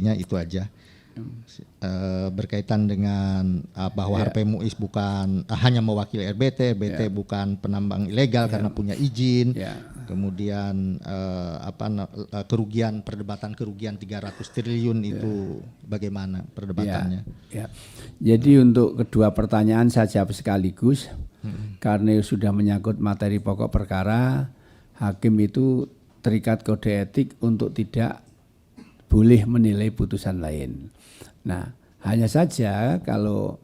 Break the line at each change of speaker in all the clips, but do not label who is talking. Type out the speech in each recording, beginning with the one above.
Itu aja. Berkaitan dengan bahwa Harvey Muiz bukan hanya mewakili RBT bukan penambang ilegal karena punya izin. Kemudian perdebatan kerugian 300 triliun itu bagaimana perdebatannya?
Jadi untuk kedua pertanyaan saya jawab sekaligus karena sudah menyangkut materi pokok perkara, hakim itu terikat kode etik untuk tidak boleh menilai putusan lain. Nah, hanya saja kalau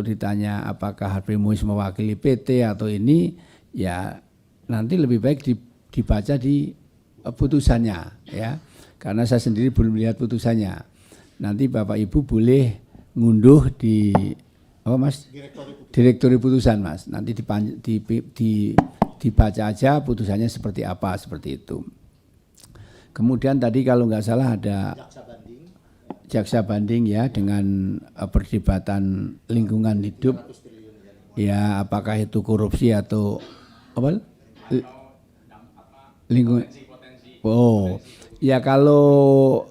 ditanya apakah Harvey Muiz mewakili PT atau ini, ya nanti lebih baik dibaca di putusannya, ya. Karena saya sendiri belum melihat putusannya. Nanti Bapak Ibu boleh ngunduh di direktori putusan, Mas. Nanti dibaca aja putusannya seperti apa, seperti itu. Kemudian tadi kalau nggak salah ada jaksa banding ya dengan perdebatan lingkungan hidup, ya apakah itu korupsi atau apa? Lingkungan. Oh, ya kalau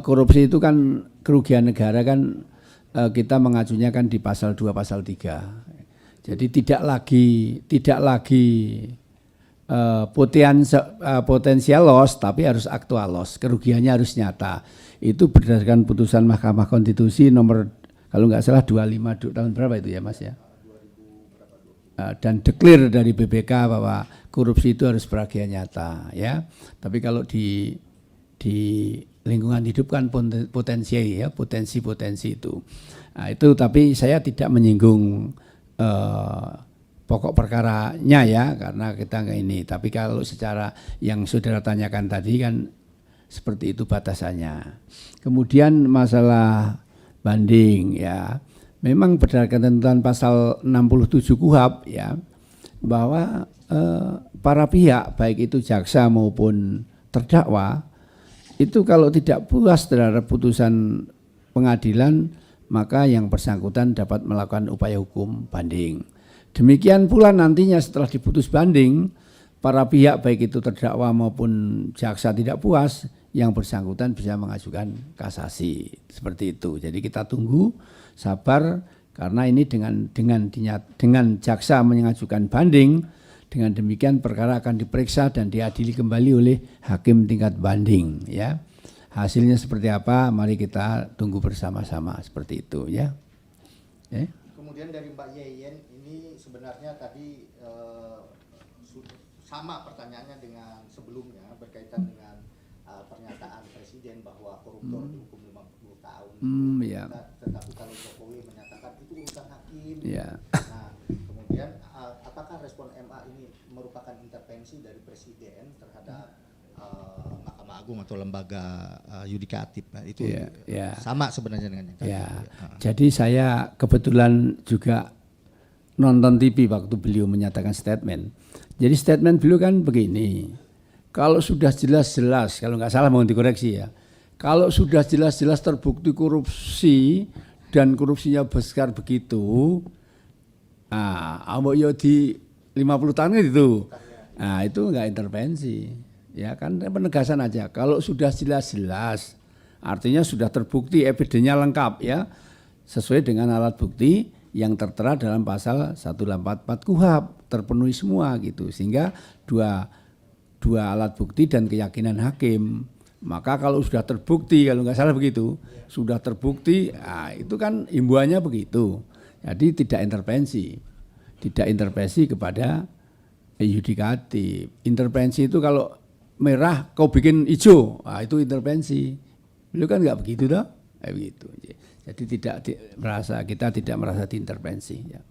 korupsi itu kan kerugian negara kan kita mengacunya kan di pasal 2 pasal 3. Jadi tidak lagi potensial loss tapi harus aktual loss, kerugiannya harus nyata. Itu berdasarkan putusan Mahkamah Konstitusi nomor kalau nggak salah 25 tahun berapa itu ya Mas ya? Dan declare dari BPK bahwa korupsi itu harus berakiat nyata ya. Tapi kalau di lingkungan hidup kan potensi ya, potensi itu. Nah, itu tapi saya tidak menyinggung pokok perkaranya ya karena kita nggak ini. Tapi kalau secara yang saudara tanyakan tadi kan seperti itu batasannya. Kemudian masalah banding ya. Memang berdasarkan ketentuan pasal 67 KUHP ya bahwa para pihak baik itu jaksa maupun terdakwa itu kalau tidak puas terhadap putusan pengadilan maka yang bersangkutan dapat melakukan upaya hukum banding. Demikian pula nantinya setelah diputus banding para pihak baik itu terdakwa maupun jaksa tidak puas yang bersangkutan bisa mengajukan kasasi seperti itu. Jadi kita tunggu sabar karena ini dengan jaksa mengajukan banding, dengan demikian perkara akan diperiksa dan diadili kembali oleh hakim tingkat banding ya. Hasilnya seperti apa mari kita tunggu bersama-sama seperti itu ya.
Kemudian dari Mbak Yeyen ini sebenarnya tadi sama pertanyaannya dengan sebelumnya berkaitan dengan pernyataan Presiden bahwa koruptor dihukum 50 tahun.
Ya.
Tetapi kalau Jokowi menyatakan itu urusan hakim.
Ya.
Nah, kemudian apakah respon MA ini merupakan intervensi dari Presiden terhadap Mahkamah Agung atau lembaga yudikatif? Nah, itu sama sebenarnya dengan itu.
Jadi saya kebetulan juga nonton TV waktu beliau menyatakan statement. Jadi statement beliau kan begini, kalau sudah jelas-jelas, kalau nggak salah mau dikoreksi ya, kalau sudah jelas-jelas terbukti korupsi dan korupsinya besar begitu, ambok yo di 50 tahun gitu, nah itu nggak intervensi, ya kan penegasan aja. Kalau sudah jelas-jelas, artinya sudah terbukti evidensinya lengkap ya, sesuai dengan alat bukti yang tertera dalam pasal 184 KUHP terpenuhi semua gitu, sehingga dua alat bukti dan keyakinan hakim. Maka kalau sudah terbukti, kalau nggak salah begitu, sudah terbukti, itu kan imbuannya begitu. Jadi tidak intervensi kepada yudikatif. Intervensi itu kalau merah kau bikin hijau, itu intervensi. Beliau kan nggak begitu toh, begitu. Jadi kita tidak merasa diintervensi. Ya.